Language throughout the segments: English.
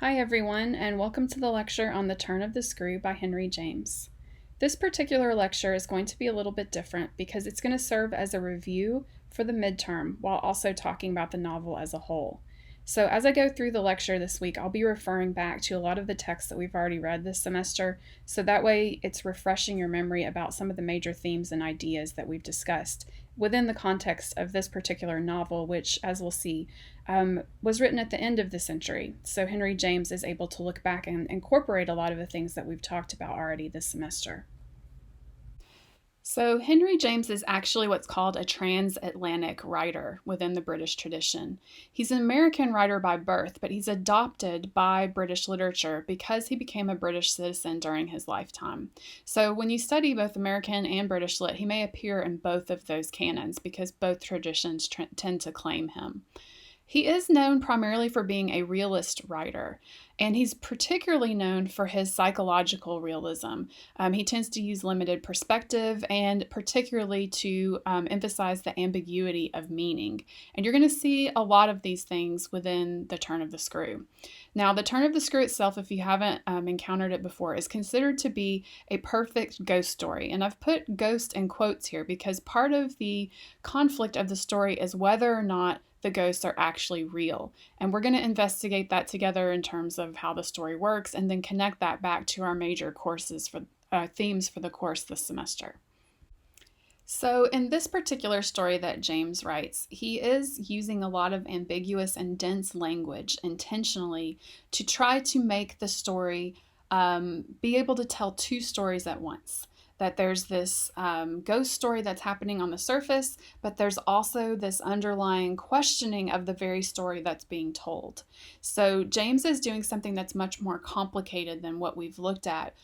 Hi, everyone, and welcome to the lecture on The Turn of the Screw by Henry James. This particular lecture is going to be a little bit different because it's going to serve as a review for the midterm while also talking about the novel as a whole. So, as I go through the lecture this week, I'll be referring back to a lot of the texts that we've already read this semester, so that way it's refreshing your memory about some of the major themes and ideas that we've discussed within the context of this particular novel, which, as we'll see, was written at the end of the century. So Henry James is able to look back and incorporate a lot of the things that we've talked about already this semester. So, Henry James is actually what's called a transatlantic writer within the British tradition. He's an American writer by birth, but he's adopted by British literature because he became a British citizen during his lifetime. So, when you study both American and British lit, he may appear in both of those canons because both traditions tend to claim him. He is known primarily for being a realist writer, and he's particularly known for his psychological realism. He tends to use limited perspective and particularly to emphasize the ambiguity of meaning. And you're going to see a lot of these things within The Turn of the Screw. Now, The Turn of the Screw itself, if you haven't encountered it before, is considered to be a perfect ghost story. And I've put ghost in quotes here because part of the conflict of the story is whether or not the ghosts are actually real. And we're going to investigate that together in terms of how the story works and then connect that back to our major courses for themes for the course this semester. So, in this particular story that James writes, he is using a lot of ambiguous and dense language intentionally to try to make the story be able to tell two stories at once. That there's this ghost story that's happening on the surface, but there's also this underlying questioning of the very story that's being told. So James is doing something that's much more complicated than what we've looked at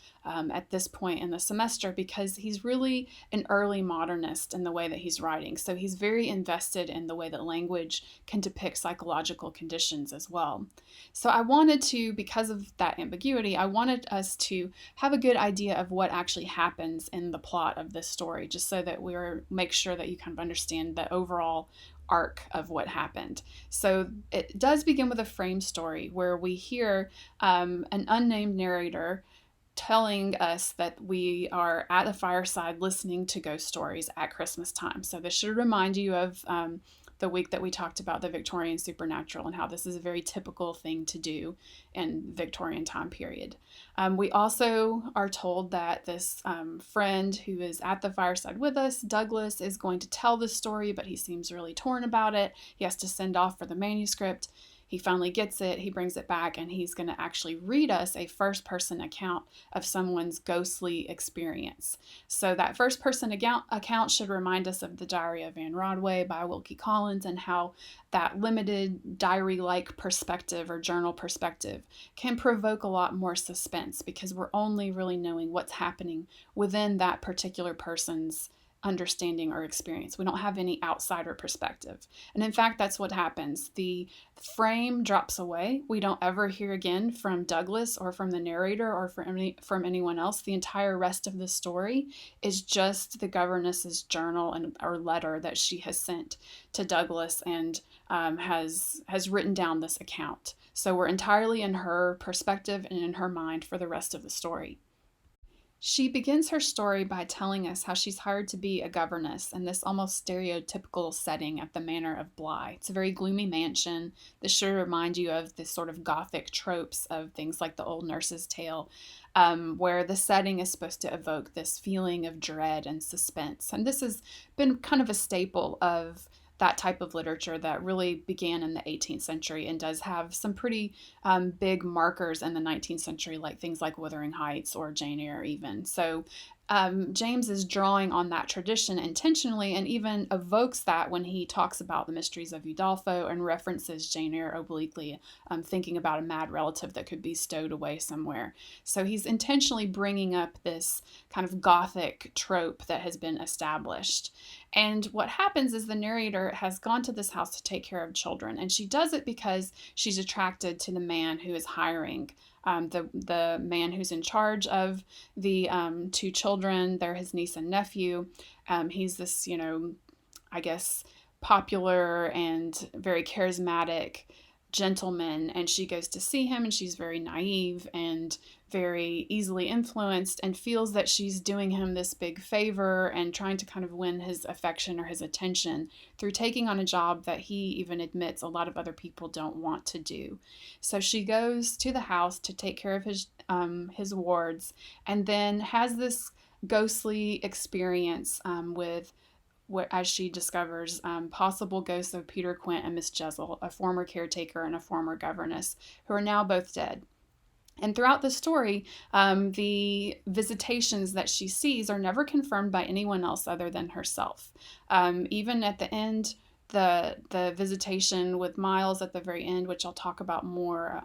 this point in the semester because he's really an early modernist in the way that he's writing. So he's very invested in the way that language can depict psychological conditions as well. So I wanted to, because of that ambiguity, I wanted us to have a good idea of what actually happens in the plot of this story, just so that make sure that you kind of understand the overall arc of what happened. So it does begin with a frame story where we hear an unnamed narrator telling us that we are at a fireside listening to ghost stories at Christmas time. So this should remind you of the week that we talked about the Victorian supernatural and how this is a very typical thing to do in Victorian time period. We also are told that this friend who is at the fireside with us, Douglas, is going to tell the story, but he seems really torn about it. He has to send off for the manuscript. He finally gets it, he brings it back, and he's going to actually read us a first-person account of someone's ghostly experience. So that first-person account should remind us of The Diary of Anne Rodway by Wilkie Collins and how that limited diary-like perspective or journal perspective can provoke a lot more suspense because we're only really knowing what's happening within that particular person's understanding or experience. We don't have any outsider perspective. And in fact, that's what happens. The frame drops away. We don't ever hear again from Douglas or from the narrator or from anyone else. The entire rest of the story is just the governess's journal or letter that she has sent to Douglas and has written down this account. So we're entirely in her perspective and in her mind for the rest of the story. She begins her story by telling us how she's hired to be a governess in this almost stereotypical setting at the Manor of Bly. It's a very gloomy mansion. This should remind you of this sort of gothic tropes of things like the old nurse's tale, where the setting is supposed to evoke this feeling of dread and suspense. And this has been kind of a staple of that type of literature that really began in the 18th century and does have some pretty big markers in the 19th century, like things like Wuthering Heights or Jane Eyre even. So James is drawing on that tradition intentionally and even evokes that when he talks about the mysteries of Udolpho and references Jane Eyre obliquely, thinking about a mad relative that could be stowed away somewhere. So he's intentionally bringing up this kind of gothic trope that has been established. And what happens is the narrator has gone to this house to take care of children, and she does it because she's attracted to the man who is hiring the man who's in charge of the two children. They're his niece and nephew. He's this, I guess, popular and very charismatic gentleman, and she goes to see him, and she's very naive and very easily influenced, and feels that she's doing him this big favor and trying to kind of win his affection or his attention through taking on a job that he even admits a lot of other people don't want to do. So she goes to the house to take care of his wards, and then has this ghostly experience with what, as she discovers, possible ghosts of Peter Quint and Miss Jessel, a former caretaker and a former governess, who are now both dead. And throughout the story, the visitations that she sees are never confirmed by anyone else other than herself. Even at the end, the visitation with Miles at the very end, which I'll talk about more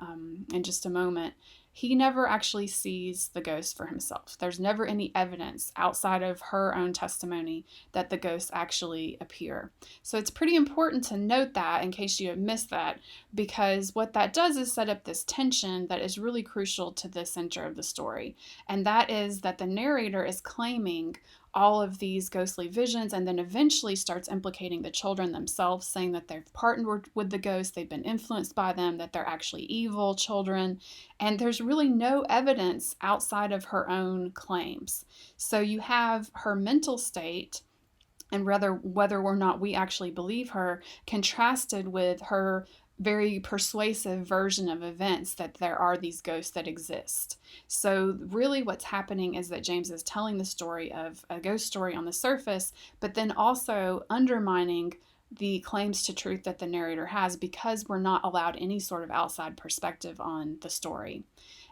in just a moment, he never actually sees the ghost for himself. There's never any evidence outside of her own testimony that the ghosts actually appear. So it's pretty important to note that in case you have missed that, because what that does is set up this tension that is really crucial to the center of the story. And that is that the narrator is claiming all of these ghostly visions, and then eventually starts implicating the children themselves, saying that they've partnered with the ghosts, they've been influenced by them, that they're actually evil children. And there's really no evidence outside of her own claims. So you have her mental state, and whether or not we actually believe her, contrasted with her very persuasive version of events, that there are these ghosts that exist. So really what's happening is that James is telling the story of a ghost story on the surface, but then also undermining the claims to truth that the narrator has, because we're not allowed any sort of outside perspective on the story.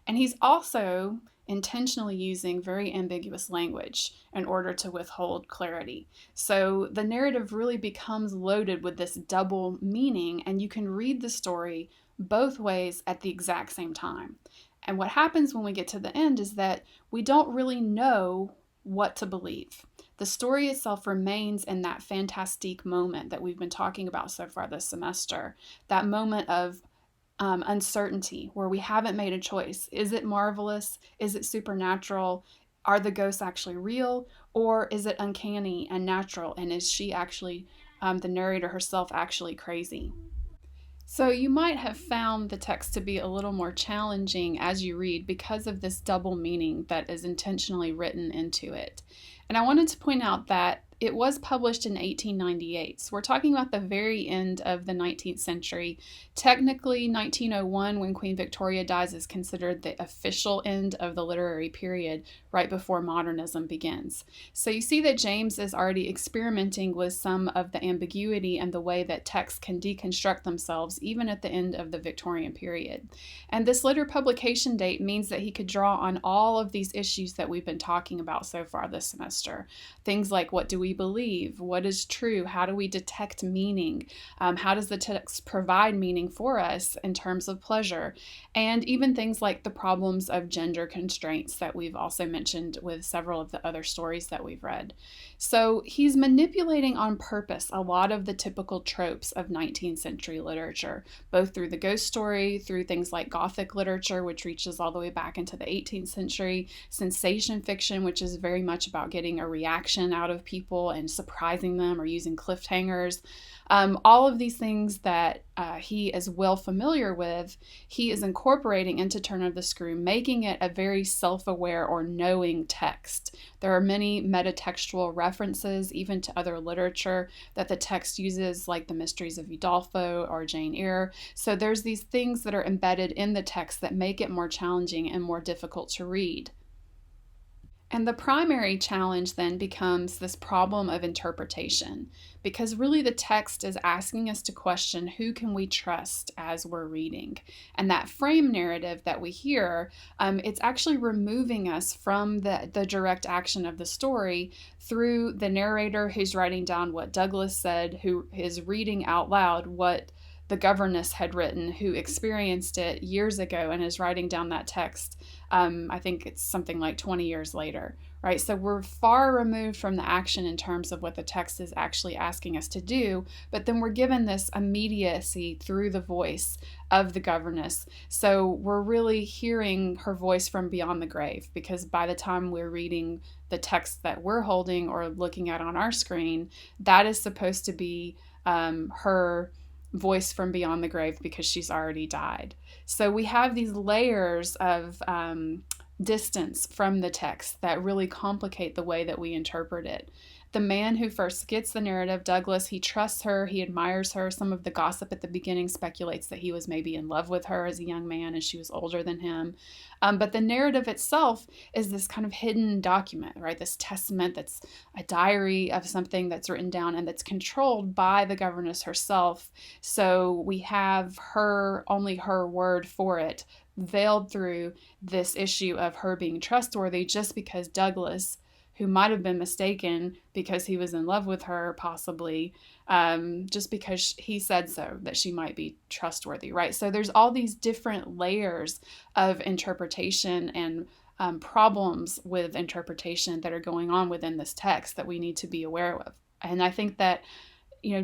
And he's also intentionally using very ambiguous language in order to withhold clarity. So the narrative really becomes loaded with this double meaning, and you can read the story both ways at the exact same time. And what happens when we get to the end is that we don't really know what to believe. The story itself remains in that fantastique moment that we've been talking about so far this semester, that moment of uncertainty where we haven't made a choice. Is it marvelous? Is it supernatural? Are the ghosts actually real? Or is it uncanny and natural? And is she actually, the narrator herself, actually crazy? So you might have found the text to be a little more challenging as you read because of this double meaning that is intentionally written into it. And I wanted to point out that it was published in 1898. So we're talking about the very end of the 19th century. Technically, 1901, when Queen Victoria dies, is considered the official end of the literary period, right before modernism begins. So you see that James is already experimenting with some of the ambiguity and the way that texts can deconstruct themselves even at the end of the Victorian period. And this later publication date means that he could draw on all of these issues that we've been talking about so far this semester. Things like, what do we believe? What is true? How do we detect meaning? How does the text provide meaning for us in terms of pleasure? And even things like the problems of gender constraints that we've also mentioned with several of the other stories that we've read. So he's manipulating on purpose a lot of the typical tropes of 19th century literature, both through the ghost story, through things like Gothic literature, which reaches all the way back into the 18th century, sensation fiction, which is very much about getting a reaction out of people and surprising them, or using cliffhangers. All of these things that he is well familiar with, he is incorporating into Turn of the Screw, making it a very self-aware or knowing text. There are many metatextual references, even to other literature, that the text uses, like the Mysteries of Udolpho or Jane Eyre. So there's these things that are embedded in the text that make it more challenging and more difficult to read. And the primary challenge then becomes this problem of interpretation, because really the text is asking us to question who can we trust as we're reading. And that frame narrative that we hear, it's actually removing us from the direct action of the story through the narrator who's writing down what Douglas said, who is reading out loud what the governess had written, who experienced it years ago and is writing down that text. I think it's something like 20 years later, right? So we're far removed from the action in terms of what the text is actually asking us to do, but then we're given this immediacy through the voice of the governess. So we're really hearing her voice from beyond the grave, because by the time we're reading the text that we're holding or looking at on our screen, that is supposed to be her voice from beyond the grave because she's already died. So we have these layers of distance from the text that really complicate the way that we interpret it. The man who first gets the narrative, Douglas, he trusts her, he admires her. Some of the gossip at the beginning speculates that he was maybe in love with her as a young man and she was older than him. But the narrative itself is this kind of hidden document, right? This testament that's a diary of something that's written down and that's controlled by the governess herself. So we have only her word for it, veiled through this issue of her being trustworthy just because Douglas, who might have been mistaken because he was in love with her, possibly, just because he said so, that she might be trustworthy, right? So there's all these different layers of interpretation and problems with interpretation that are going on within this text that we need to be aware of. And I think that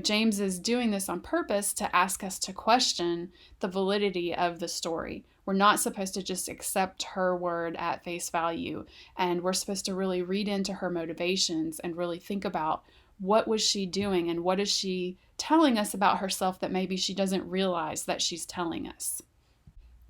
James is doing this on purpose to ask us to question the validity of the story. We're not supposed to just accept her word at face value, and we're supposed to really read into her motivations and really think about what was she doing and what is she telling us about herself that maybe she doesn't realize that she's telling us.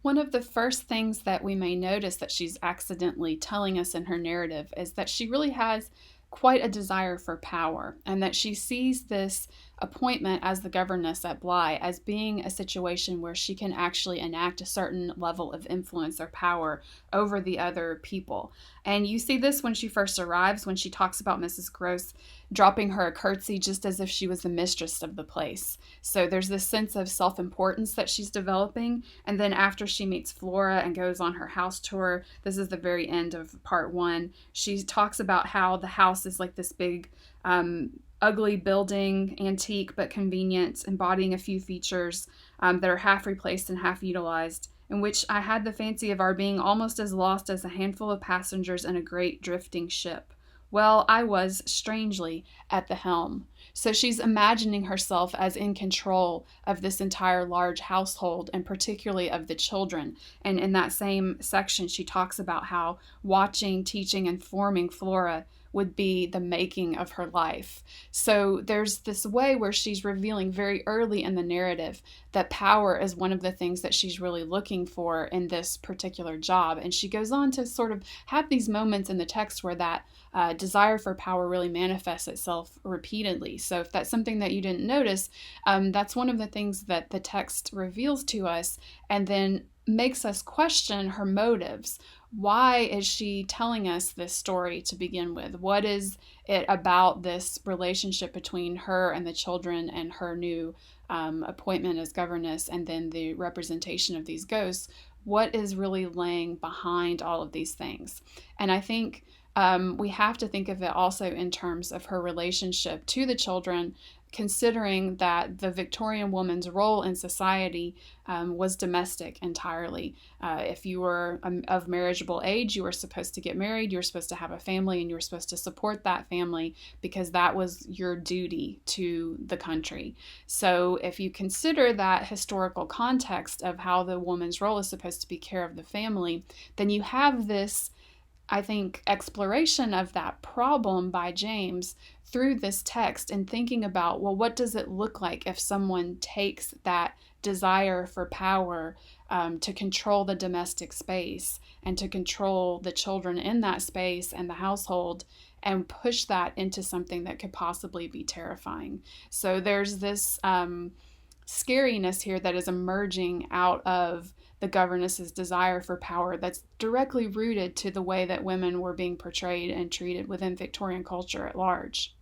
One of the first things that we may notice that she's accidentally telling us in her narrative is that she really has quite a desire for power, and that she sees this appointment as the governess at Bly as being a situation where she can actually enact a certain level of influence or power over the other people. And you see this when she first arrives, when she talks about Mrs. Gross dropping her a curtsy just as if she was the mistress of the place. So there's this sense of self-importance that she's developing. And then after she meets Flora and goes on her house tour, this is the very end of part 1, she talks about how the house is like this big ugly building, antique but convenient, embodying a few features that are half replaced and half utilized, in which I had the fancy of our being almost as lost as a handful of passengers in a great drifting ship. Well, I was, strangely, at the helm. So she's imagining herself as in control of this entire large household, and particularly of the children. And in that same section, she talks about how watching, teaching, and forming Flora would be the making of her life. So there's this way where she's revealing very early in the narrative that power is one of the things that she's really looking for in this particular job. And she goes on to sort of have these moments in the text where that desire for power really manifests itself repeatedly. So if that's something that you didn't notice, that's one of the things that the text reveals to us and then makes us question her motives. Why is she telling us this story to begin with? What is it about this relationship between her and the children and her new appointment as governess, and then the representation of these ghosts? What is really laying behind all of these things? And I think we have to think of it also in terms of her relationship to the children, considering that the Victorian woman's role in society was domestic entirely. If you were of marriageable age, you were supposed to get married, you were supposed to have a family, and you were supposed to support that family because that was your duty to the country. So if you consider that historical context of how the woman's role is supposed to be care of the family, then you have this, I think, exploration of that problem by James through this text and thinking about, well, what does it look like if someone takes that desire for power to control the domestic space and to control the children in that space and the household and push that into something that could possibly be terrifying. So there's this scariness here that is emerging out of the governess's desire for power that's directly rooted to the way that women were being portrayed and treated within Victorian culture at large.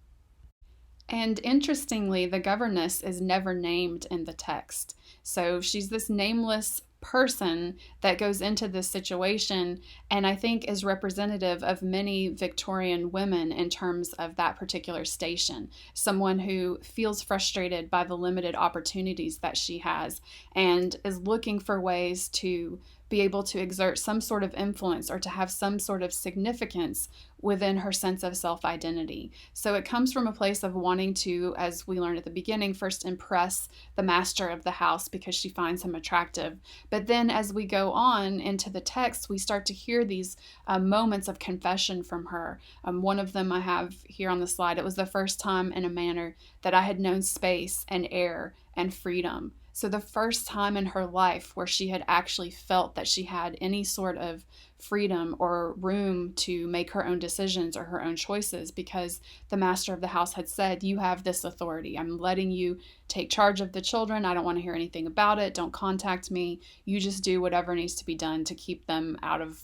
And interestingly, the governess is never named in the text. So she's this nameless person that goes into this situation, and I think is representative of many Victorian women in terms of that particular station. Someone who feels frustrated by the limited opportunities that she has and is looking for ways to be able to exert some sort of influence or to have some sort of significance within her sense of self-identity. So it comes from a place of wanting to, as we learned at the beginning, first impress the master of the house because she finds him attractive. But then as we go on into the text, we start to hear these moments of confession from her. One of them I have here on the slide. It was the first time in a manner that I had known space and air and freedom. So the first time in her life where she had actually felt that she had any sort of freedom or room to make her own decisions or her own choices, because the master of the house had said, you have this authority. I'm letting you take charge of the children. I don't want to hear anything about it. Don't contact me. You just do whatever needs to be done to keep them out of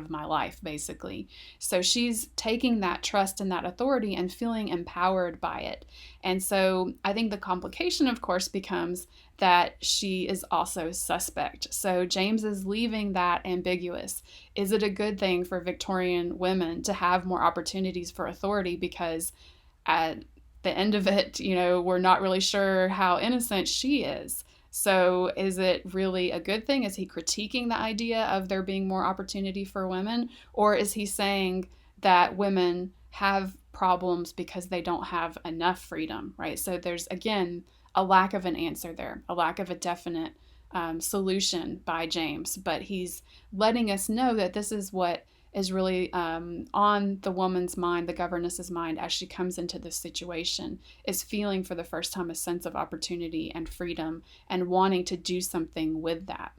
my life, basically. So she's taking that trust and that authority and feeling empowered by it. And so I think the complication, of course, becomes that she is also suspect. So James is leaving that ambiguous. Is it a good thing for Victorian women to have more opportunities for authority? Because at the end of it, we're not really sure how innocent she is. So is it really a good thing? Is he critiquing the idea of there being more opportunity for women? Or is he saying that women have problems because they don't have enough freedom, right? So there's, again, a lack of an answer there, a lack of a definite solution by James. But he's letting us know that this is what is really on the woman's mind, the governess's mind, as she comes into this situation, is feeling for the first time a sense of opportunity and freedom and wanting to do something with that.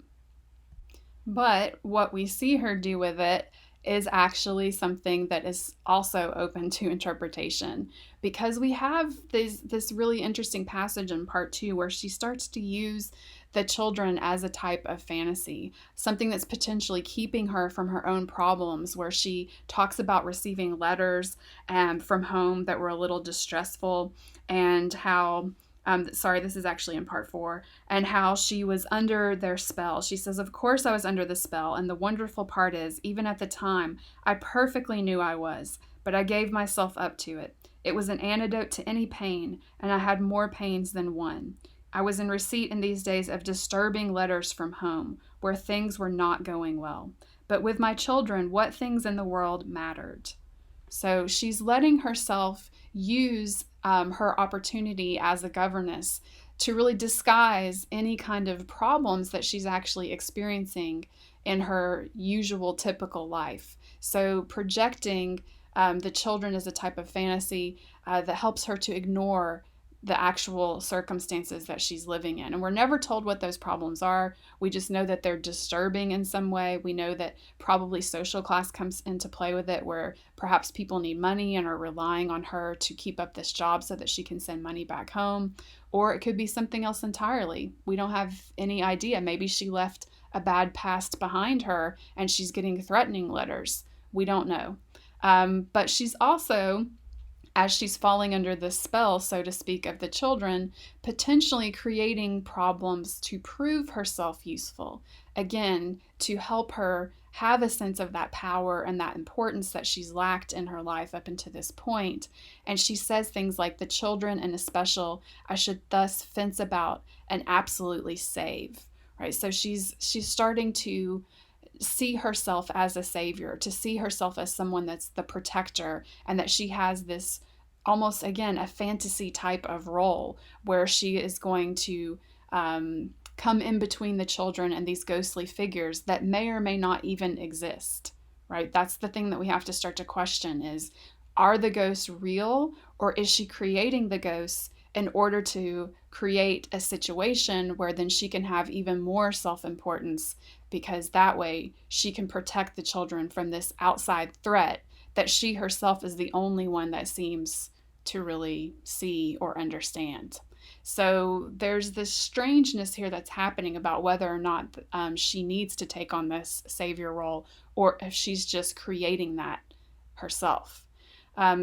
But what we see her do with it is actually something that is also open to interpretation, because we have this really interesting passage in part 2 where she starts to use the children as a type of fantasy, something that's potentially keeping her from her own problems, where she talks about receiving letters from home that were a little distressful, and how this is actually in part 4, and how she was under their spell. She says, of course I was under the spell, and the wonderful part is, even at the time, I perfectly knew I was, but I gave myself up to it. It was an antidote to any pain, and I had more pains than one. I was in receipt in these days of disturbing letters from home, where things were not going well. But with my children, what things in the world mattered? So she's letting herself use her opportunity as a governess to really disguise any kind of problems that she's actually experiencing in her usual typical life. So projecting the children as a type of fantasy that helps her to ignore the actual circumstances that she's living in. And we're never told what those problems are. We just know that they're disturbing in some way. We know that probably social class comes into play with it, where perhaps people need money and are relying on her to keep up this job so that she can send money back home. Or it could be something else entirely. We don't have any idea. Maybe she left a bad past behind her and she's getting threatening letters. We don't know. But she's also, as she's falling under the spell, so to speak, of the children, potentially creating problems to prove herself useful. Again, to help her have a sense of that power and that importance that she's lacked in her life up until this point. And she says things like, the children in especial, I should thus fence about and absolutely save. Right? So she's starting to see herself as a savior, to see herself as someone that's the protector, and that she has this almost, again, a fantasy type of role where she is going to come in between the children and these ghostly figures that may or may not even exist, right? That's the thing that we have to start to question is, are the ghosts real, or is she creating the ghosts in order to create a situation where then she can have even more self-importance, because that way she can protect the children from this outside threat that she herself is the only one that seems to really see or understand. So there's this strangeness here that's happening about whether or not she needs to take on this savior role, or if she's just creating that herself.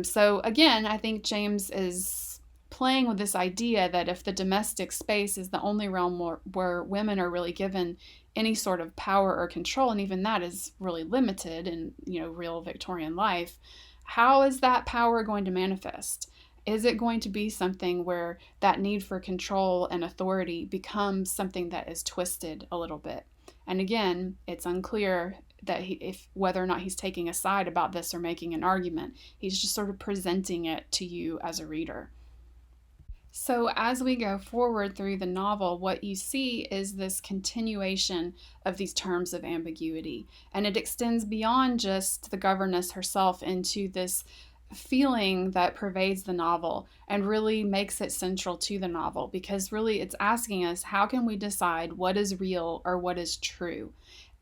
So again, I think James is playing with this idea that if the domestic space is the only realm where women are really given any sort of power or control, and even that is really limited in real Victorian life, how is that power going to manifest? Is it going to be something where that need for control and authority becomes something that is twisted a little bit? And again, it's unclear that if whether or not he's taking a side about this or making an argument. He's just sort of presenting it to you as a reader. So, as we go forward through the novel, what you see is this continuation of these terms of ambiguity. And it extends beyond just the governess herself into this feeling that pervades the novel and really makes it central to the novel, because really it's asking us, how can we decide what is real or what is true?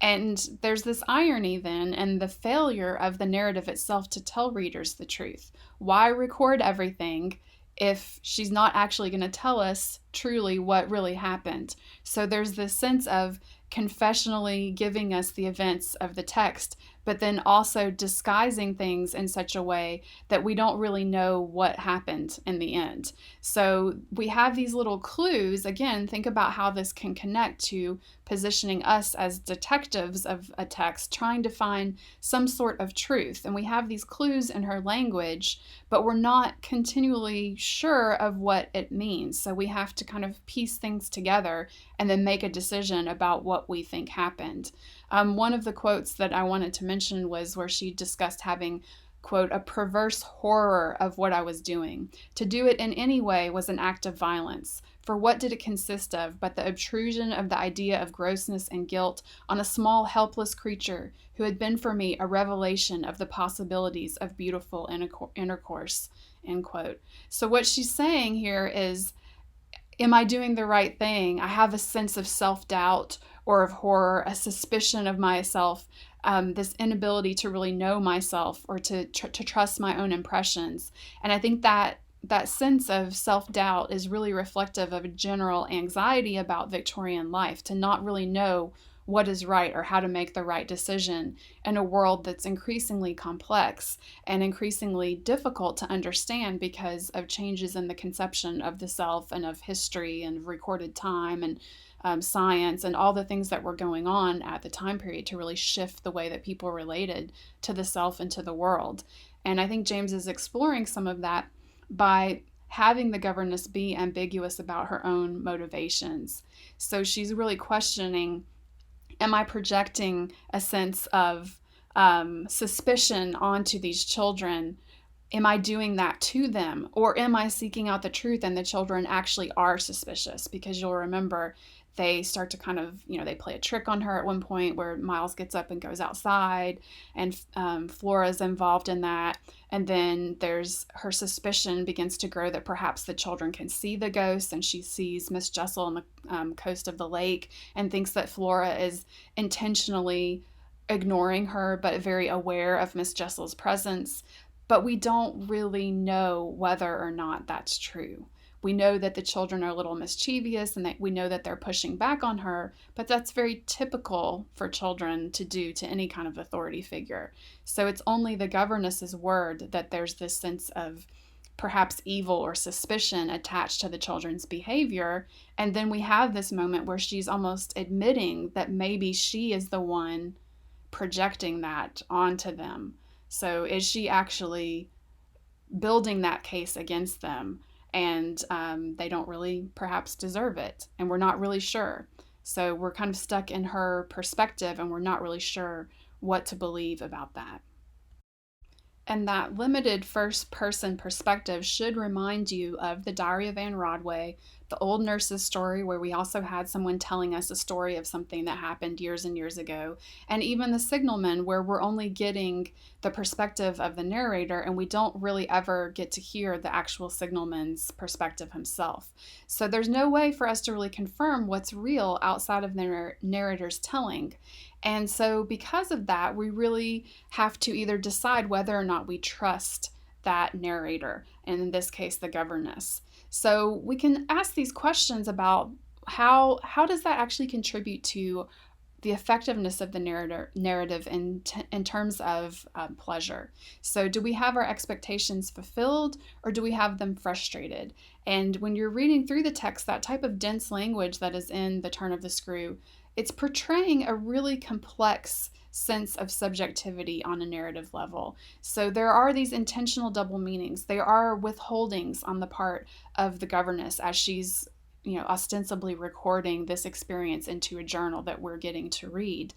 And there's this irony then in the failure of the narrative itself to tell readers the truth. Why record everything if she's not actually going to tell us truly what really happened? So there's this sense of confessionally giving us the events of the text, but then also disguising things in such a way that we don't really know what happened in the end. So we have these little clues. Again, think about how this can connect to positioning us as detectives of a text, trying to find some sort of truth. And we have these clues in her language, but we're not continually sure of what it means. So we have to kind of piece things together and then make a decision about what we think happened. One of the quotes that I wanted to mention was where she discussed having, quote, a perverse horror of what I was doing. To do it in any way was an act of violence. For what did it consist of but the obtrusion of the idea of grossness and guilt on a small, helpless creature who had been for me a revelation of the possibilities of beautiful intercourse, end quote. So what she's saying here is, am I doing the right thing? I have a sense of self-doubt or of horror, a suspicion of myself, this inability to really know myself or to trust my own impressions. And I think that sense of self-doubt is really reflective of a general anxiety about Victorian life, to not really know what is right or how to make the right decision in a world that's increasingly complex and increasingly difficult to understand because of changes in the conception of the self and of history and recorded time and science and all the things that were going on at the time period to really shift the way that people related to the self and to the world. And I think James is exploring some of that by having the governess be ambiguous about her own motivations. So she's really questioning, am I projecting a sense of suspicion onto these children? Am I doing that to them? Or am I seeking out the truth and the children actually are suspicious? Because you'll remember they start to kind of, they play a trick on her at one point where Miles gets up and goes outside, and Flora's involved in that. And then her suspicion begins to grow that perhaps the children can see the ghosts, and she sees Miss Jessel on the coast of the lake and thinks that Flora is intentionally ignoring her, but very aware of Miss Jessel's presence. But we don't really know whether or not that's true. We know that the children are a little mischievous and that we know that they're pushing back on her, but that's very typical for children to do to any kind of authority figure. So it's only the governess's word that there's this sense of perhaps evil or suspicion attached to the children's behavior. And then we have this moment where she's almost admitting that maybe she is the one projecting that onto them. So is she actually building that case against them? And they don't really perhaps deserve it. And we're not really sure. So we're kind of stuck in her perspective and we're not really sure what to believe about that. And that limited first-person perspective should remind you of the Diary of Anne Rodway, the old nurse's story, where we also had someone telling us a story of something that happened years and years ago, and even the Signalman, where we're only getting the perspective of the narrator and we don't really ever get to hear the actual signalman's perspective himself. So there's no way for us to really confirm what's real outside of the narrator's telling. And so because of that, we really have to either decide whether or not we trust that narrator, and in this case, the governess. So we can ask these questions about how does that actually contribute to the effectiveness of the narrative in terms of pleasure. So do we have our expectations fulfilled, or do we have them frustrated? And when you're reading through the text, that type of dense language that is in The Turn of the Screw, it's portraying a really complex sense of subjectivity on a narrative level. So there are these intentional double meanings. There are withholdings on the part of the governess as she's ostensibly recording this experience into a journal that we're getting to read.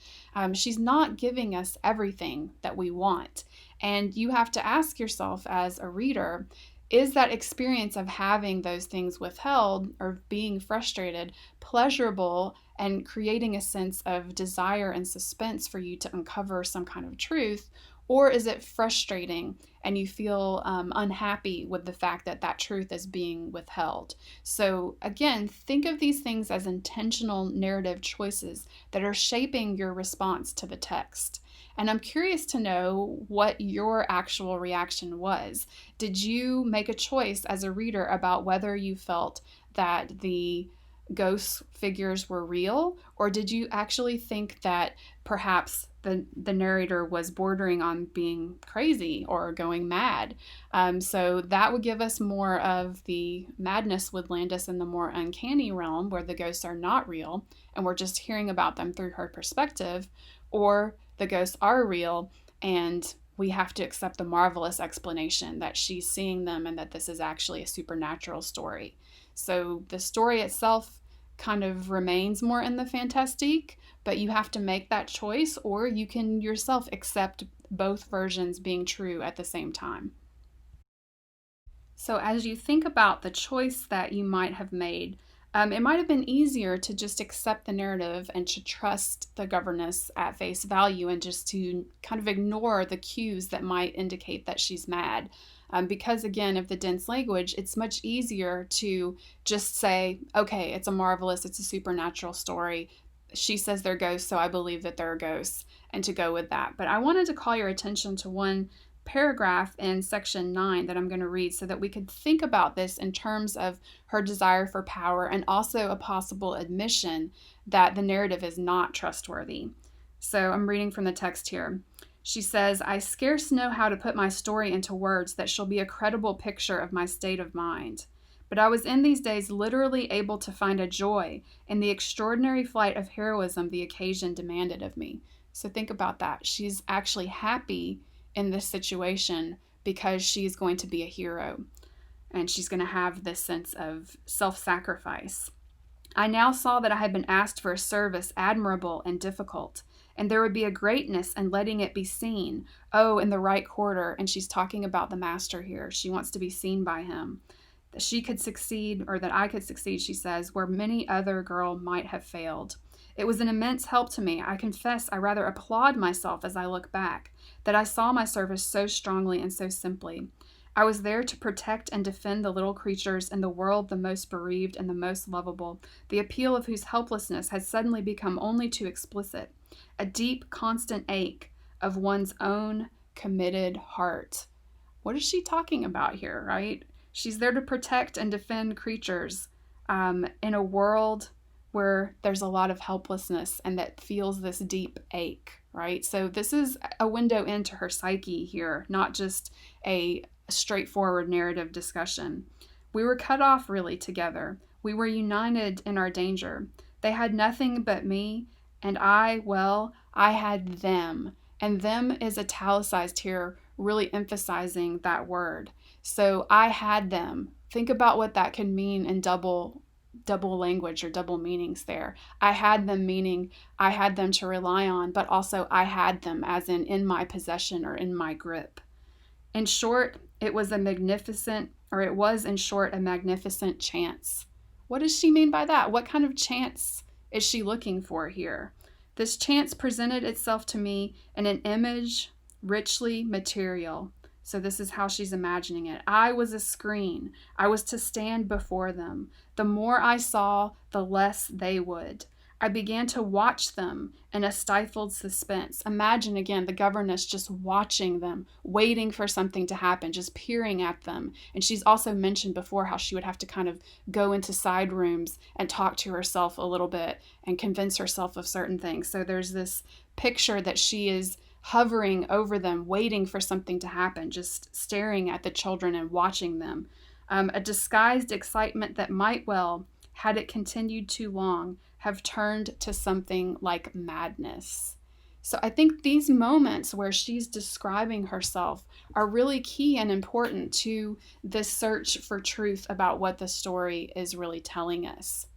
She's not giving us everything that we want. And you have to ask yourself as a reader, is that experience of having those things withheld or being frustrated pleasurable and creating a sense of desire and suspense for you to uncover some kind of truth? Or is it frustrating and you feel unhappy with the fact that that truth is being withheld? So, again, think of these things as intentional narrative choices that are shaping your response to the text. And I'm curious to know what your actual reaction was. Did you make a choice as a reader about whether you felt that the ghost figures were real, or did you actually think that perhaps the narrator was bordering on being crazy or going mad? So that would give us more of the madness would land us in the more uncanny realm where the ghosts are not real and we're just hearing about them through her perspective, or the ghosts are real and we have to accept the marvelous explanation that she's seeing them and that this is actually a supernatural story. So the story itself kind of remains more in the fantastique, but you have to make that choice, or you can yourself accept both versions being true at the same time. So as you think about the choice that you might have made, it might have been easier to just accept the narrative and to trust the governess at face value and just to kind of ignore the cues that might indicate that she's mad. Because again, of the dense language, it's much easier to just say, okay, it's a supernatural story. She says they're ghosts, so I believe that there are ghosts, and to go with that. But I wanted to call your attention to one paragraph in section 9 that I'm going to read so that we could think about this in terms of her desire for power and also a possible admission that the narrative is not trustworthy. So I'm reading from the text here. She says, I scarce know how to put my story into words that shall be a credible picture of my state of mind. But I was in these days literally able to find a joy in the extraordinary flight of heroism the occasion demanded of me. So think about that. She's actually happy in this situation because she's going to be a hero and she's going to have this sense of self-sacrifice. I now saw that I had been asked for a service admirable and difficult, and there would be a greatness in letting it be seen, in the right quarter. And she's talking about the master here. She wants to be seen by him. That she could succeed, or that I could succeed, she says, where many other girl might have failed. It was an immense help to me. I confess I rather applaud myself as I look back, that I saw my service so strongly and so simply. I was there to protect and defend the little creatures in the world the most bereaved and the most lovable, the appeal of whose helplessness had suddenly become only too explicit, a deep, constant ache of one's own committed heart. What is she talking about here, right? She's there to protect and defend creatures in a world where there's a lot of helplessness and that feels this deep ache, right? So this is a window into her psyche here, not just a straightforward narrative discussion. We were cut off really together. We were united in our danger. They had nothing but me, and I had them. And them is italicized here, really emphasizing that word. So I had them. Think about what that could mean in double language or double meanings there. I had them meaning I had them to rely on, but also I had them as in my possession or in my grip. In short, it was in short a magnificent chance. What does she mean by that? What kind of chance is she looking for here? This chance presented itself to me in an image richly material. So this is how she's imagining it. I was a screen. I was to stand before them. The more I saw, the less they would. I began to watch them in a stifled suspense. Imagine again the governess just watching them, waiting for something to happen, just peering at them. And she's also mentioned before how she would have to kind of go into side rooms and talk to herself a little bit and convince herself of certain things. So there's this picture that she is hovering over them, waiting for something to happen, just staring at the children and watching them. A disguised excitement that might well, had it continued too long, have turned to something like madness. So I think these moments where she's describing herself are really key and important to this search for truth about what the story is really telling us.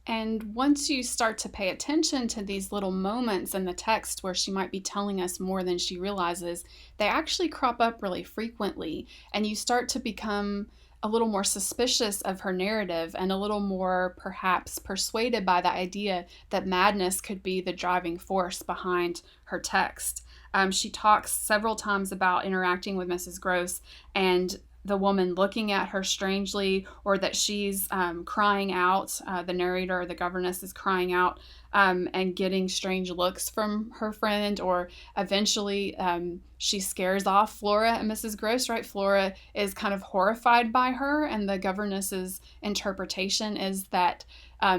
And once you start to pay attention to these little moments in the text where she might be telling us more than she realizes, they actually crop up really frequently. And you start to become a little more suspicious of her narrative and a little more perhaps persuaded by the idea that madness could be the driving force behind her text. She talks several times about interacting with Mrs. Gross and the woman looking at her strangely, or that she's crying out. The narrator or the governess is crying out and getting strange looks from her friend, or eventually she scares off Flora and Mrs. Gross, right? Flora is kind of horrified by her, and the governess's interpretation is that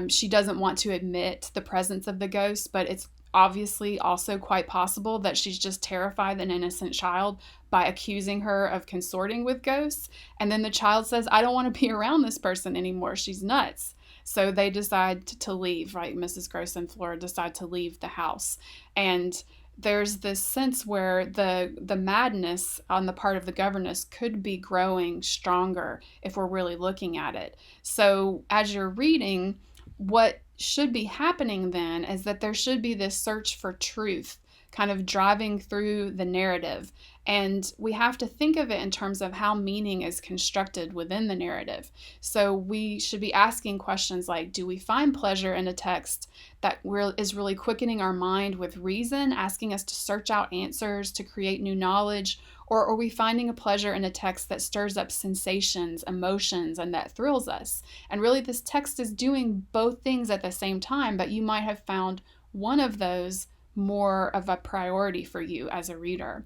she doesn't want to admit the presence of the ghost, but it's obviously also quite possible that she's just terrified an innocent child by accusing her of consorting with ghosts. And then the child says, I don't want to be around this person anymore. She's nuts. So they decide to leave, right? Mrs. Gross and Flora decide to leave the house. And there's this sense where the madness on the part of the governess could be growing stronger if we're really looking at it. So as you're reading, what should be happening then is that there should be this search for truth kind of driving through the narrative. And we have to think of it in terms of how meaning is constructed within the narrative. So we should be asking questions like, do we find pleasure in a text that is really quickening our mind with reason, asking us to search out answers, to create new knowledge? Or are we finding a pleasure in a text that stirs up sensations, emotions, and that thrills us? And really, this text is doing both things at the same time, but you might have found one of those more of a priority for you as a reader.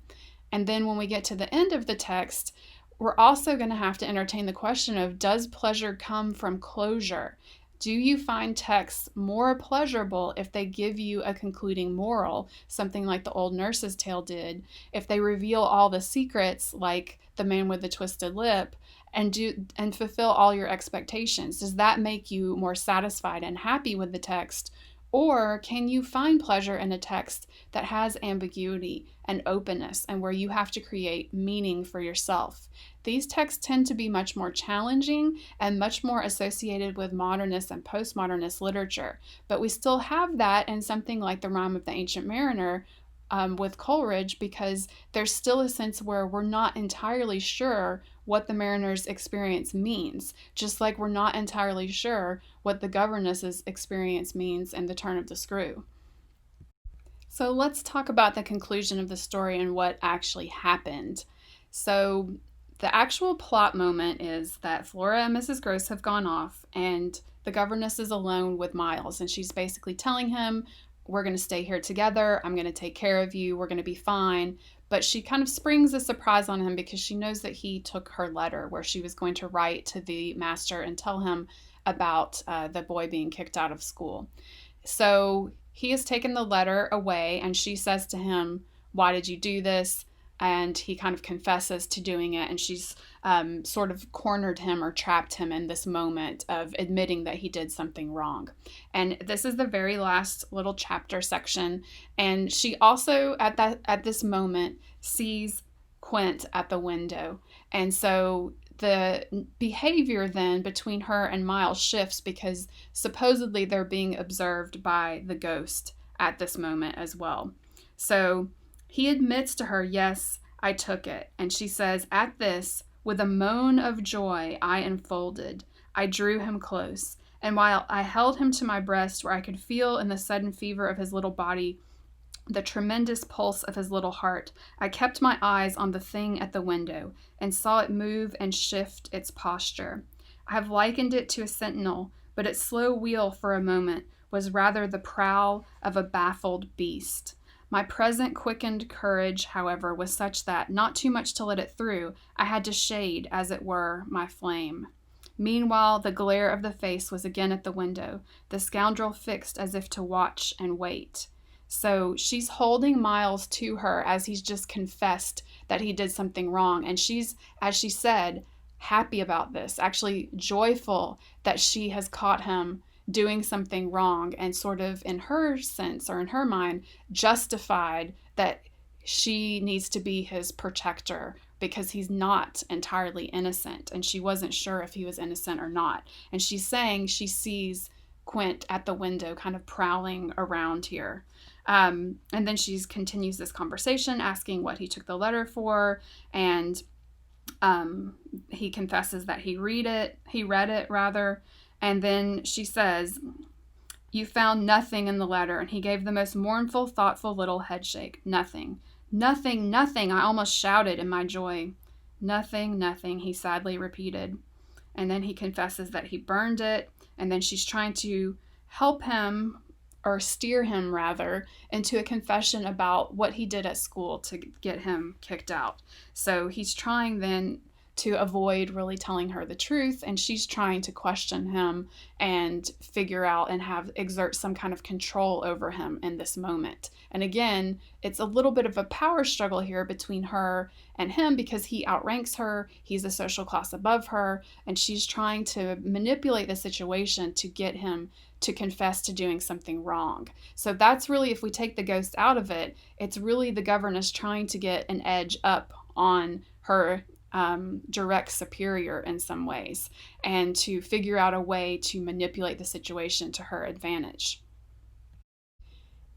And then when we get to the end of the text, we're also going to have to entertain the question of, does pleasure come from closure? Do you find texts more pleasurable if they give you a concluding moral, something like The Old Nurse's Tale did, if they reveal all the secrets, like The Man with the Twisted Lip, and fulfill all your expectations? Does that make you more satisfied and happy with the text? Or can you find pleasure in a text that has ambiguity and openness and where you have to create meaning for yourself? These texts tend to be much more challenging and much more associated with modernist and postmodernist literature. But we still have that in something like The Rime of the Ancient Mariner with Coleridge, because there's still a sense where we're not entirely sure what the mariner's experience means, just like we're not entirely sure what the governess's experience means in The Turn of the Screw. So let's talk about the conclusion of the story and what actually happened. So the actual plot moment is that Flora and Mrs. Gross have gone off, and the governess is alone with Miles, and she's basically telling him, we're going to stay here together. I'm going to take care of you. We're going to be fine. But she kind of springs a surprise on him because she knows that he took her letter where she was going to write to the master and tell him about the boy being kicked out of school. So he has taken the letter away, and she says to him, why did you do this? And he kind of confesses to doing it, and she's sort of cornered him or trapped him in this moment of admitting that he did something wrong. And this is the very last little chapter section. And she also, at this moment, sees Quint at the window. And so the behavior then between her and Miles shifts because supposedly they're being observed by the ghost at this moment as well. So he admits to her, yes, I took it. And she says, at this, with a moan of joy, I enfolded. I drew him close. And while I held him to my breast, where I could feel in the sudden fever of his little body the tremendous pulse of his little heart, I kept my eyes on the thing at the window and saw it move and shift its posture. I have likened it to a sentinel, but its slow wheel for a moment was rather the prowl of a baffled beast. My present quickened courage, however, was such that, not too much to let it through, I had to shade, as it were, my flame. Meanwhile, the glare of the face was again at the window, the scoundrel fixed as if to watch and wait. So she's holding Miles to her as he's just confessed that he did something wrong. And she's, as she said, happy about this, actually joyful that she has caught him doing something wrong and sort of, in her sense or in her mind, justified that she needs to be his protector because he's not entirely innocent, and she wasn't sure if he was innocent or not. And she's saying she sees Quint at the window kind of prowling around here. And then she continues this conversation, asking what he took the letter for, and he confesses that he read it rather. And then she says, "You found nothing in the letter." And he gave the most mournful, thoughtful little headshake. "Nothing, nothing, nothing," I almost shouted in my joy. "Nothing, nothing," he sadly repeated. And then he confesses that he burned it. And then she's trying to help him, or steer him rather, into a confession about what he did at school to get him kicked out. So he's trying then to avoid really telling her the truth, and she's trying to question him and figure out and exert some kind of control over him in this moment. And again, it's a little bit of a power struggle here between her and him, because he outranks her, he's a social class above her, and she's trying to manipulate the situation to get him to confess to doing something wrong. So that's really, if we take the ghost out of it, it's really the governess trying to get an edge up on her direct superior in some ways, and to figure out a way to manipulate the situation to her advantage.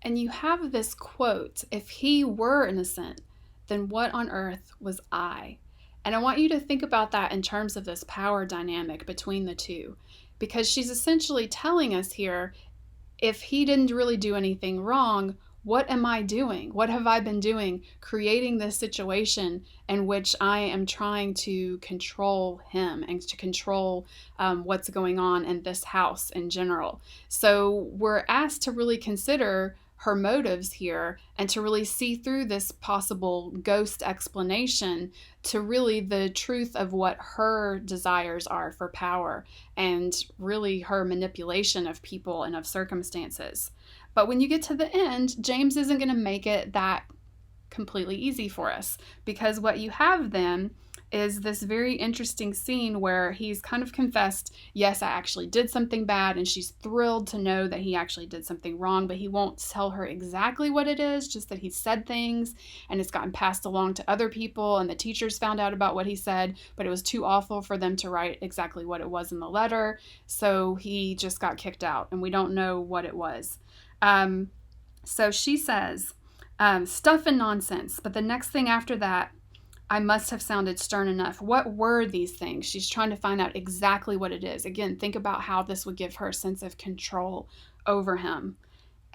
And you have this quote, "If he were innocent, then what on earth was I?" And I want you to think about that in terms of this power dynamic between the two, because she's essentially telling us here, if he didn't really do anything wrong, what am I doing? What have I been doing, creating this situation in which I am trying to control him and to control what's going on in this house in general? So we're asked to really consider her motives here and to really see through this possible ghost explanation to really the truth of what her desires are for power and really her manipulation of people and of circumstances. But when you get to the end, James isn't going to make it that completely easy for us, because what you have then is this very interesting scene where he's kind of confessed, yes, I actually did something bad, and she's thrilled to know that he actually did something wrong, but he won't tell her exactly what it is, just that he said things, and it's gotten passed along to other people, and the teachers found out about what he said, but it was too awful for them to write exactly what it was in the letter, so he just got kicked out, and we don't know what it was. So she says, stuff and nonsense, but the next thing after that, I must have sounded stern enough. What were these things? She's trying to find out exactly what it is. Again, think about how this would give her a sense of control over him.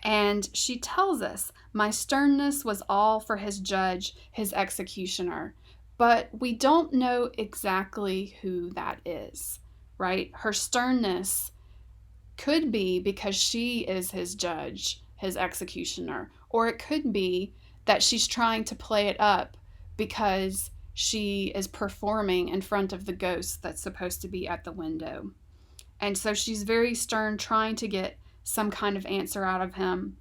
And she tells us, my sternness was all for his judge, his executioner. But we don't know exactly who that is, right? Her sternness could be because she is his judge, his executioner, or it could be that she's trying to play it up because she is performing in front of the ghost that's supposed to be at the window. And so she's very stern, trying to get some kind of answer out of him.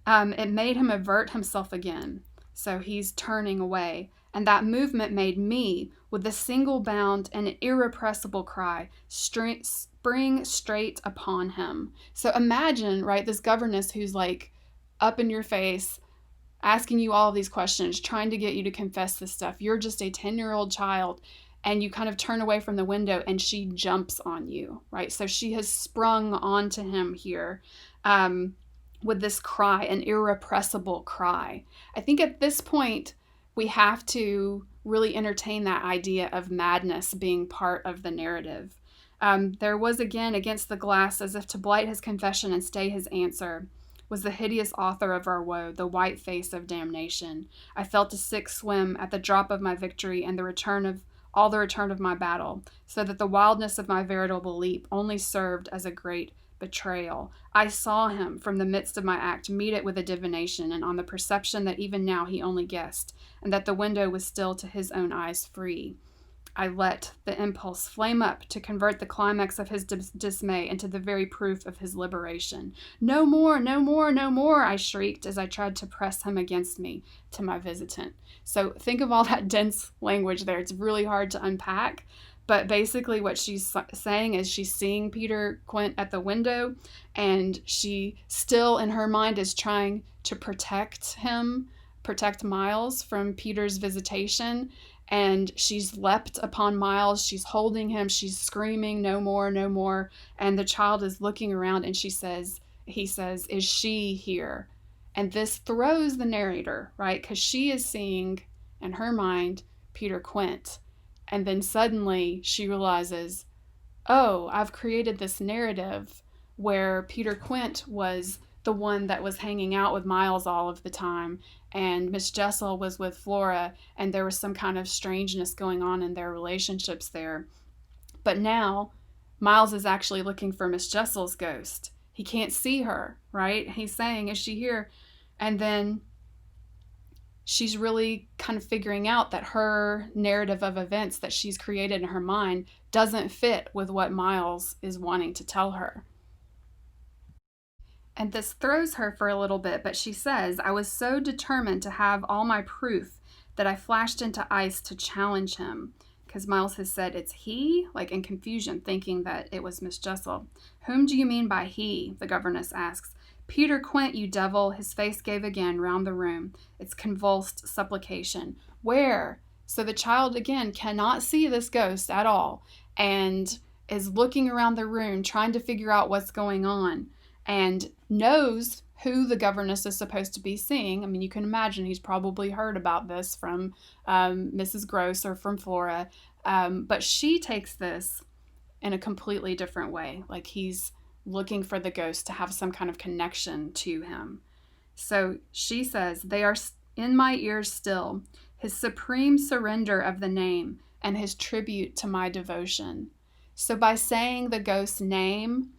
It made him avert himself again, so he's turning away. And that movement made me, with a single bound and an irrepressible cry, spring straight upon him. So imagine, right, this governess who's like up in your face, asking you all of these questions, trying to get you to confess this stuff. You're just a 10-year-old child, and you kind of turn away from the window, and she jumps on you, right? So she has sprung onto him here with this cry, an irrepressible cry. I think at this point, we have to really entertain that idea of madness being part of the narrative. There was again against the glass, as if to blight his confession and stay his answer, was the hideous author of our woe, the white face of damnation. I felt a sick swim at the drop of my victory and the return of my battle, so that the wildness of my veritable leap only served as a great betrayal. I saw him from the midst of my act meet it with a divination, and on the perception that even now he only guessed, and that the window was still to his own eyes free. I let the impulse flame up to convert the climax of his dismay into the very proof of his liberation. No more, no more, no more, I shrieked as I tried to press him against me to my visitant. So think of all that dense language there. It's really hard to unpack, But basically what she's saying is she's seeing Peter Quint at the window, and she still in her mind is trying to protect Miles from Peter's visitation. And she's leapt upon Miles. She's holding him. She's screaming, no more, no more. And the child is looking around, and he says, is she here? And this throws the narrator, right? Because she is seeing in her mind Peter Quint. And then suddenly she realizes, oh, I've created this narrative where Peter Quint was the one that was hanging out with Miles all of the time, and Miss Jessel was with Flora, and there was some kind of strangeness going on in their relationships there. But now Miles is actually looking for Miss Jessel's ghost. He can't see her, right? He's saying, is she here? And then she's really kind of figuring out that her narrative of events that she's created in her mind doesn't fit with what Miles is wanting to tell her. And this throws her for a little bit, but she says, I was so determined to have all my proof that I flashed into ice to challenge him. Because Miles has said it's he, like in confusion, thinking that it was Miss Jessel. Whom do you mean by he? The governess asks. Peter Quint, you devil. His face gave again round the room, its convulsed supplication. Where? So the child, again, cannot see this ghost at all, and is looking around the room, trying to figure out what's going on, and knows who the governess is supposed to be seeing. I mean, you can imagine he's probably heard about this from Mrs. Gross or from Flora, but she takes this in a completely different way. Like he's looking for the ghost to have some kind of connection to him. So she says, they are in my ears still, his supreme surrender of the name and his tribute to my devotion. So by saying the ghost's name,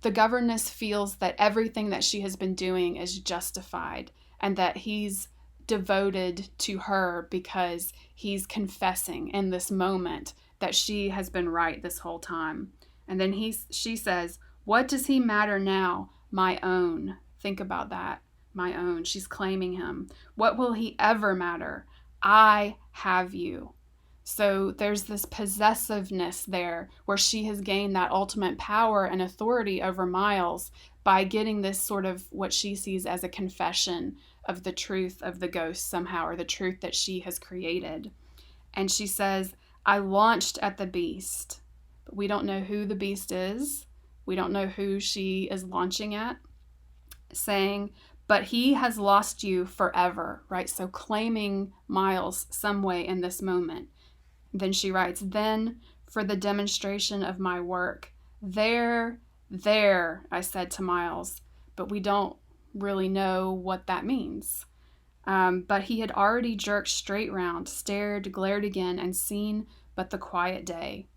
the governess feels that everything that she has been doing is justified, and that he's devoted to her because he's confessing in this moment that she has been right this whole time. And then she says, what does he matter now? My own. Think about that. My own. She's claiming him. What will he ever matter? I have you. So there's this possessiveness there where she has gained that ultimate power and authority over Miles by getting this sort of what she sees as a confession of the truth of the ghost somehow, or the truth that she has created. And she says, I launched at the beast. But we don't know who the beast is. We don't know who she is launching at. Saying, but he has lost you forever, right? So claiming Miles some way in this moment. Then she writes, then for the demonstration of my work. There, I said to Miles, but we don't really know what that means. But he had already jerked straight round, stared, glared again, and seen but the quiet day.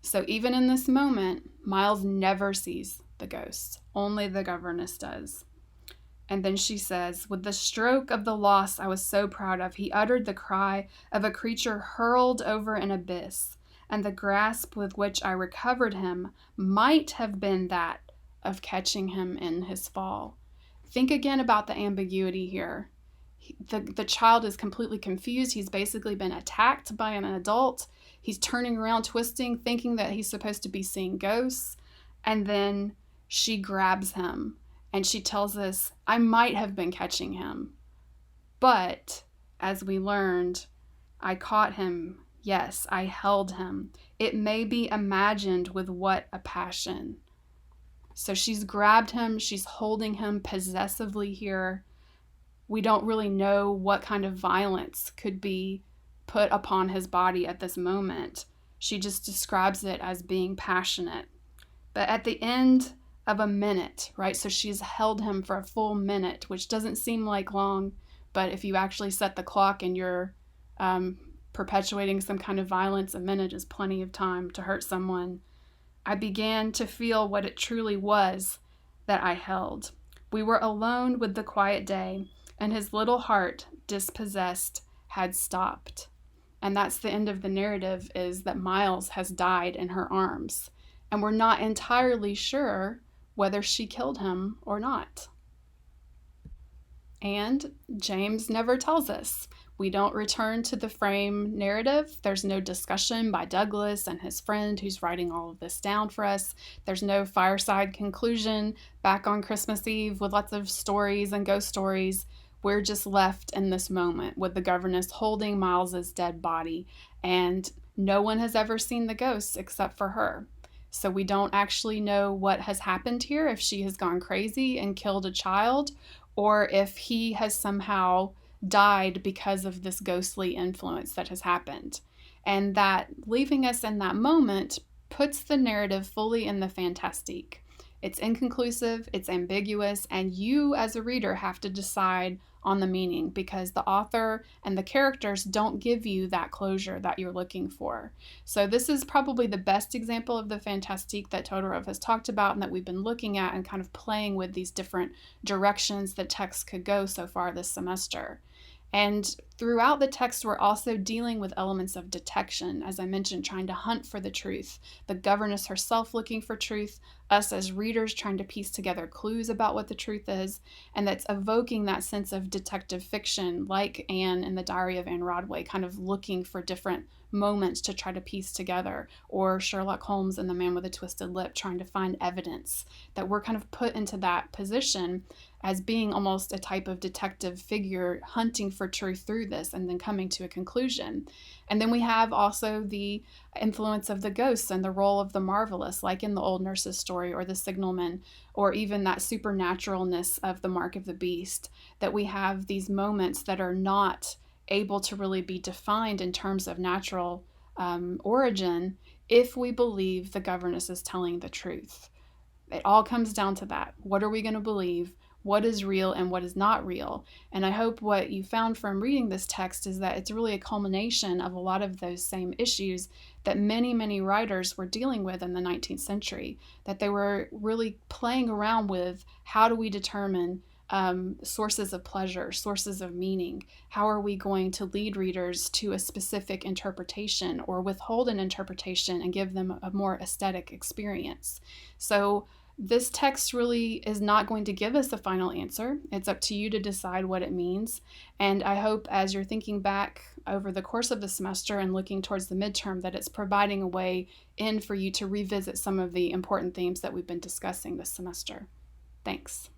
So even in this moment, Miles never sees the ghost. Only the governess does. And then she says, with the stroke of the loss I was so proud of, he uttered the cry of a creature hurled over an abyss, and the grasp with which I recovered him might have been that of catching him in his fall. Think again about the ambiguity here. The child is completely confused. He's basically been attacked by an adult. He's turning around, twisting, thinking that he's supposed to be seeing ghosts. And then she grabs him. And she tells us, I might have been catching him. But, as we learned, I caught him. Yes, I held him. It may be imagined with what a passion. So she's grabbed him. She's holding him possessively here. We don't really know what kind of violence could be put upon his body at this moment. She just describes it as being passionate. But at the end of a minute, right? So she's held him for a full minute, which doesn't seem like long, but if you actually set the clock and you're perpetuating some kind of violence, a minute is plenty of time to hurt someone. I began to feel what it truly was that I held. We were alone with the quiet day, and his little heart, dispossessed, had stopped. And that's the end of the narrative, is that Miles has died in her arms. And we're not entirely sure whether she killed him or not. And James never tells us. We don't return to the frame narrative. There's no discussion by Douglas and his friend who's writing all of this down for us. There's no fireside conclusion back on Christmas Eve with lots of stories and ghost stories. We're just left in this moment with the governess holding Miles's dead body, and no one has ever seen the ghosts except for her. So we don't actually know what has happened here, if she has gone crazy and killed a child, or if he has somehow died because of this ghostly influence that has happened. And that leaving us in that moment puts the narrative fully in the fantastique. It's inconclusive, it's ambiguous, and you as a reader have to decide on the meaning, because the author and the characters don't give you that closure that you're looking for. So this is probably the best example of the fantastique that Todorov has talked about and that we've been looking at and kind of playing with these different directions that text could go so far this semester. And throughout the text, we're also dealing with elements of detection, as I mentioned, trying to hunt for the truth. The governess herself looking for truth, us as readers trying to piece together clues about what the truth is, and that's evoking that sense of detective fiction, like Anne in the Diary of Anne Rodway, kind of looking for different moments to try to piece together, or Sherlock Holmes and the Man with a Twisted Lip trying to find evidence, that we're kind of put into that position as being almost a type of detective figure hunting for truth through this and then coming to a conclusion. And then we have also the influence of the ghosts and the role of the marvelous, like in the Old Nurse's Story or the Signalman, or even that supernaturalness of the Mark of the Beast, that we have these moments that are not able to really be defined in terms of natural origin if we believe the governess is telling the truth. It all comes down to that. What are we going to believe? What is real and what is not real? And I hope what you found from reading this text is that it's really a culmination of a lot of those same issues that many, many writers were dealing with in the 19th century, that they were really playing around with how do we determine sources of pleasure, sources of meaning? How are we going to lead readers to a specific interpretation or withhold an interpretation and give them a more aesthetic experience? So this text really is not going to give us a final answer. It's up to you to decide what it means. And I hope as you're thinking back over the course of the semester and looking towards the midterm that it's providing a way in for you to revisit some of the important themes that we've been discussing this semester. Thanks.